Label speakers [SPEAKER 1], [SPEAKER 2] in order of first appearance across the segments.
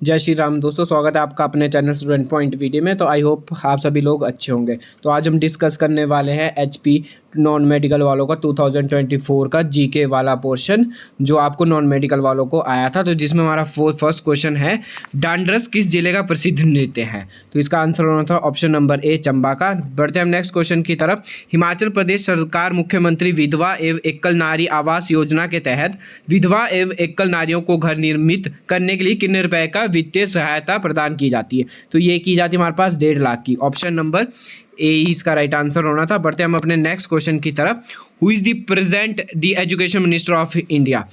[SPEAKER 1] जय श्री राम दोस्तों, स्वागत है आपका अपने चैनल स्टूडेंट पॉइंट वीडियो में। तो आई होप आप सभी लोग अच्छे होंगे। तो आज हम डिस्कस करने वाले हैं एचपी नॉन मेडिकल वालों का 2024 का जीके वाला पोर्शन जो आपको नॉन मेडिकल वालों को आया था। तो जिसमें हमारा फर्स्ट क्वेश्चन है, डांडरस किस जिले का प्रसिद्ध नृत्य है? तो इसका आंसर होना था ऑप्शन नंबर ए, चंबा का। बढ़ते हैं हम नेक्स्ट क्वेश्चन की तरफ। हिमाचल प्रदेश सरकार मुख्यमंत्री विधवा एवं एकल नारी आवास योजना के तहत विधवा एवं एकल नारियों को घर निर्मित करने के लिए कितने रुपए का वित्तीय सहायता प्रदान की जाती है? तो ये की जाती है हमारे पास 1.5 लाख की। ऑप्शन नंबर ए इसका राइट आंसर होना था। बढ़ते हम अपने नेक्स्ट क्वेश्चन की तरफ। Who is the present the education minister of India?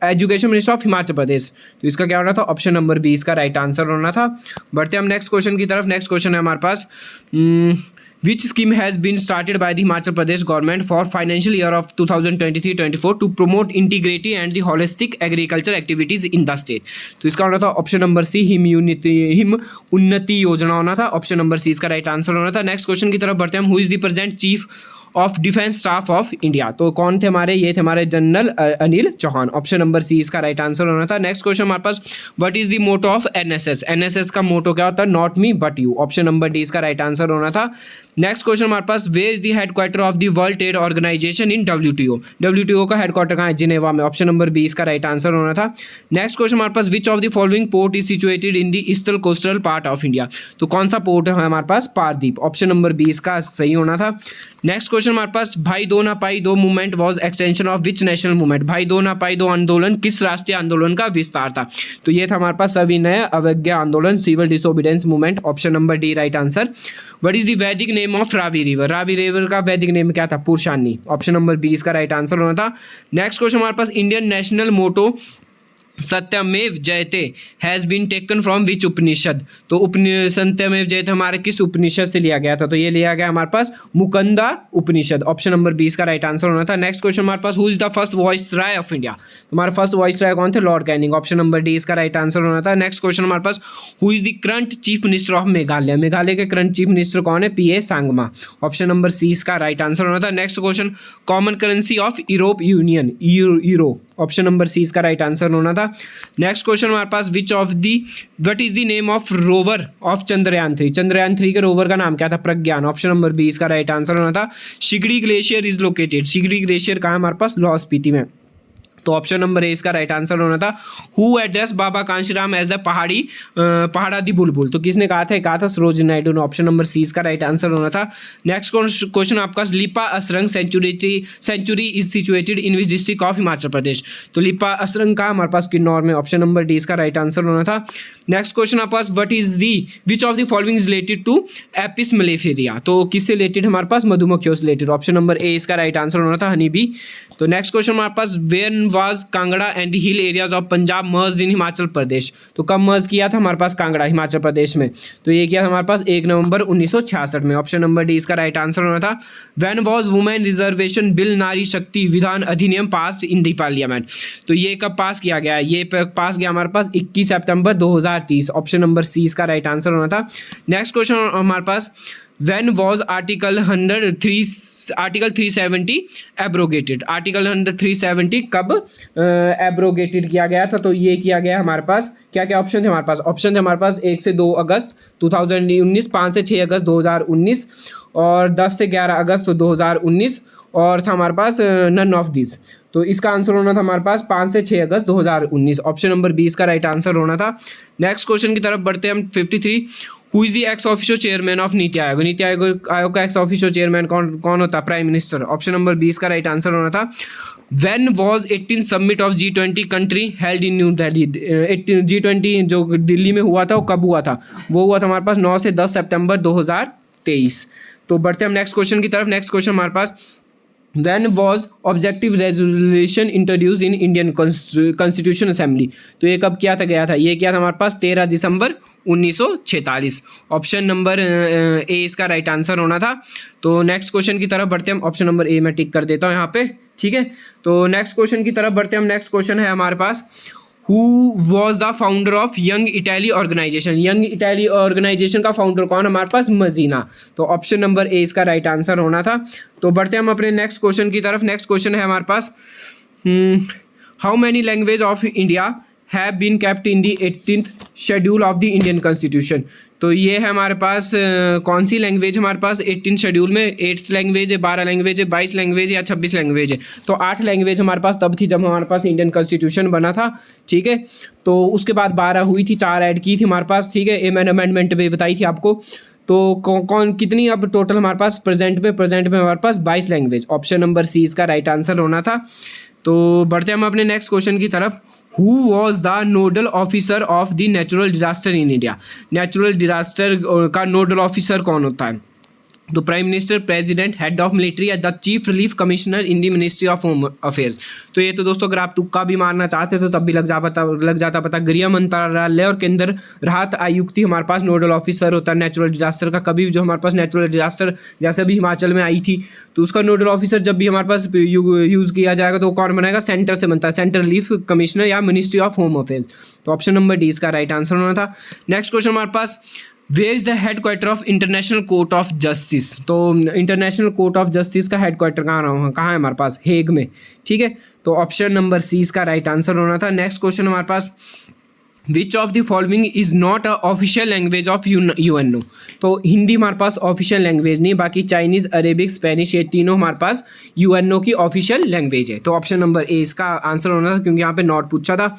[SPEAKER 1] Education minister of Himachal Pradesh. तो इसका क्या होना था? ऑप्शन नंबर बी इसका राइट आंसर होना था। बढ़ते हम नेक्स्ट क्वेश्चन की तरफ। नेक्स्ट क्वेश्चन है हमारे पास, Which scheme has been started by the Himachal Pradesh government for financial year of 2023-24 to promote integrated and the holistic agriculture activities in the state? तो इसका होना था ऑप्शन नंबर सी, him उन्नति योजना होना था। ऑप्शन नंबर सी इसका right answer होना था। नेक्स्ट क्वेश्चन की तरफ बढ़ते हैं हम। Who is the present chief of defence staff of India? तो कौन थे हमारे? ये थे हमारे general Anil Chauhan. Option number C इसका राइट आंसर होना था। नेक्स्ट क्वेश्चन हमारे पास, what is the motto of NSS? NSS का मोटो क्या होता है? Not me but you. Option number D इसका राइट आंसर होना था। नेक्स्ट क्वेश्चन हमारे पास, where is the headquarter of the world trade organisation in WTO? WTO का हेडक्वार्टर कहाँ है? जिनेवा में। ऑप्शन नंबर बी इसका राइट आंसर होना था। नेक्स्ट क्वेश्चन हमारे पास, which of the following port is situated in the eastern coastal part of India? तो कौन सा पोर्ट है हमारे पास? पारदीप। ऑप्शन नंबर बी इसका सही होना था। नेक्स्ट क्वेश्चन हमारे पास, भाई दो ना पाई दो movement was extension of which national movement? भाई दो ना पाई दो आंदोलन किस राष्ट्रीय आंदोलन का विस्तार था? तो ये था हमारे पास सविनय अवज्ञा आंदोलन, civil disobedience movement. Option number D right answer. What is the Vedic name of Ravi river? Ravi river का वैदिक नेम क्या था? पुरुषानी। ऑप्शन नंबर बी इसका राइट आंसर होना था। नेक्स्ट क्वेश्चन हमारे पास, इंडियन नेशनल मोटो सत्यमेव जयते has been taken from which Upanishad? तो सत्यमेव जयते हमारे किस उपनिषद से लिया गया था? तो ये लिया गया हमारे पास मुकंदा उपनिषद। ऑप्शन नंबर 20 का राइट आंसर होना था। नेक्स्ट क्वेश्चन हमारे पास, who is the first viceroy of India? हमारे फर्स्ट वाइसराय कौन थे? Lord Canning. Option number D इसका राइट आंसर होना था। नेक्स्ट क्वेश्चन हमारे पास, who is the current chief minister of Meghalaya? Meghalaya के करंट चीफ मिनिस्टर कौन है? PA Sangma. Option number C इसका राइट आंसर होना था। Next question, common currency of Europe union? Euro. Option number C इसका राइट आंसर होना था। नेक्स्ट क्वेश्चन हमारे पास, what is the name of rover of Chandrayaan 3? Chandrayaan 3 के रोवर का नाम क्या था? प्रज्ञान। ऑप्शन नंबर बी इसका राइट आंसर होना था। Sigri glacier is located? Sigri glacier कहाँ है हमारे पास? लाहौल स्पीति में। तो ऑप्शन नंबर ए इसका राइट आंसर होना था। Who address Baba Kanshiram as the पहाड़ा दी बुलबुल? तो किसने कहा था? कहा था सरोजिनी नायडू ने। ऑप्शन नंबर सी इसका राइट आंसर होना था। नेक्स्ट क्वेश्चन आपका, Lippa Asrang sanctuary is situated in which district of Himachal Pradesh? तो लिपा असरंग का हमारे पास किन्नौर में। ऑप्शन नंबर डी इसका राइट आंसर होना था। नेक्स्ट क्वेश्चन आपके पास, what is the which of the following is related to Apis mellifera? तो किससे रिलेटेड हमारे पास? मधुमक्खियों से रिलेटेड। ऑप्शन नंबर ए इसका राइट आंसर होना था, हनी बी। तो नेक्स्ट क्वेश्चन हमारे पास, where was Kangra and the hill areas of Punjab merge in Himachal Pradesh? तो कब मर्ज किया था हमारे पास कांगड़ा हिमाचल प्रदेश में? तो ये किया था हमारे पास 1 नवंबर 1966 में। ऑप्शन नंबर डी इसका राइट आंसर होना था। When was women reservation bill नारी शक्ति विधान अधिनियम पास इन द पार्लियामेंट? तो ये कब पास किया गया? ये पास किया हमारे पास 21 सितंबर 2030। ऑप्शन नंबर सी इसका राइट आंसर होना था। नेक्स्ट क्वेश्चन हमारे पास, when was article 370 abrogated? Article 370 कब एब्रोगेटेड किया गया था? तो ये किया गया हमारे पास, क्या क्या ऑप्शन थे हमारे पास? ऑप्शन थे हमारे पास 1 से 2 अगस्त 2019, 5 से 6 अगस्त 2019 और 10 से 11 अगस्त 2019 और था हमारे पास नन ऑफ दिस। तो इसका आंसर होना था हमारे पास 5 से 6 अगस्त 2019। ऑप्शन नंबर 20 का राइट आंसर होना था। नेक्स्ट क्वेश्चन की तरफ बढ़ते हैं हम। 53, who is the ex officio chairman of NITI Aayog? NITI Aayog का एक्स ऑफिशियो चेयरमैन कौन होता है? Prime minister. ऑप्शन नंबर 20 का राइट आंसर होना था। When was 18 summit of G20 country held in new Delhi? G20 जो दिल्ली में हुआ था वो कब हुआ था? वो हुआ था हमारे पास 9 से 10 सितंबर 2023। तो बढ़ते हैं हम नेक्स्ट क्वेश्चन की तरफ। नेक्स्ट क्वेश्चन हमारे पास, When was objective resolution introduced in Indian Constitution Assembly? तो ये कब किया था गया था? ये किया था हमारे पास 13 दिसंबर 1946। ऑप्शन नंबर ए इसका राइट आंसर होना था। तो नेक्स्ट क्वेश्चन की तरफ बढ़ते हैं हम। ऑप्शन नंबर ए मैं टिक कर देता हूँ यहाँ पे, ठीक है। तो नेक्स्ट क्वेश्चन की तरफ बढ़ते हैं हम। नेक्स्ट क्वेश्चन है हमारे पास, who was the founder of Young Italy organization? Young Italy organization का फाउंडर कौन हमारे पास? मजीना। तो ऑप्शन नंबर ए इसका राइट आंसर होना था। तो बढ़ते हैं हम अपने नेक्स्ट क्वेश्चन की तरफ। नेक्स्ट क्वेश्चन है हमारे पास, how many language of India have been kept in the 18th schedule of the Indian constitution. तो ये है हमारे पास कौन सी लैंग्वेज हमारे पास 18 शेड्यूल में, 8th लैंग्वेज है, 12 लैंग्वेज है, 22 लैंग्वेज या 26 लैंग्वेज है। तो 8 लैंग्वेज हमारे पास तब थी जब हमारे पास इंडियन कॉन्स्टिट्यूशन बना था, ठीक है। तो उसके बाद 12 हुई थी, 4 ऐड की थी हमारे पास, ठीक है। अमेंडमेंट भी बताई थी आपको। तो कौन कितनी अब टोटल हमारे पास प्रेजेंट में हमारे पास 22 लैंग्वेज। ऑप्शन नंबर सी इसका राइट आंसर होना था। तो बढ़ते हैं हम अपने नेक्स्ट क्वेश्चन की तरफ। Who was the nodal officer of the natural disaster in India. Natural disaster का नोडल ऑफिसर कौन होता है? तो prime minister, president, head of military या the chief relief commissioner in the ministry of home affairs. तो ये तो दोस्तों अगर आप तुक्का भी मारना चाहते तो तब भी लग जाता पता। गृह मंत्रालय और केंद्र राहत आयुक्त ही हमारे पास नोडल ऑफिसर होता है नेचुरल डिजास्टर का। कभी जो हमारे पास नेचुरल डिजास्टर जैसे भी हिमाचल में आई थी, तो उसका नोडल ऑफिसर जब भी हमारे पास यूज़ किया जाएगा तो कौन बनाएगा? सेंटर से बनता है, सेंट्रल रिलीफ कमिश्नर या मिनिस्ट्री ऑफ होम अफेयर्स। तो ऑप्शन नंबर डी इसका राइट आंसर होना था। नेक्स्ट क्वेश्चन हमारे पास, where is the headquarter of international court of justice. तो इंटरनेशनल कोर्ट ऑफ जस्टिस का हेडक्वार्टर कहाँ है हमारे पास? हेग में, ठीक है। तो ऑप्शन नंबर सी इसका राइट आंसर होना था। नेक्स्ट क्वेश्चन हमारे पास, which of the following is not a official language of UNO. तो हिंदी हमारे पास ऑफिशियल लैंग्वेज नहीं, बाकी चाइनीज, अरेबिक, स्पेनिश ये तीनों हमारे पास यूएनओ की ऑफिशियल लैंग्वेज है। तो ऑप्शन नंबर ए इसका आंसर होना था, क्योंकि यहाँ पे नॉट पूछा था।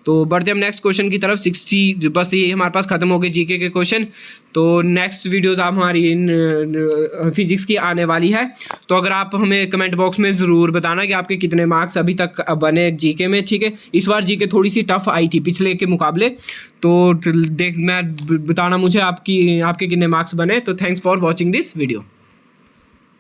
[SPEAKER 1] तो बढ़ते हम नेक्स्ट क्वेश्चन की तरफ। 60 बस ये हमारे पास खत्म हो गए जीके के क्वेश्चन। तो नेक्स्ट वीडियोस आप हमारी इन फिजिक्स की आने वाली है। तो अगर आप हमें कमेंट बॉक्स में ज़रूर बताना कि आपके कितने मार्क्स अभी तक बने जीके में, ठीक है। इस बार जीके थोड़ी सी टफ आई थी पिछले के मुकाबले, तो बताना मुझे आपके कितने मार्क्स बने। तो thanks for watching this video.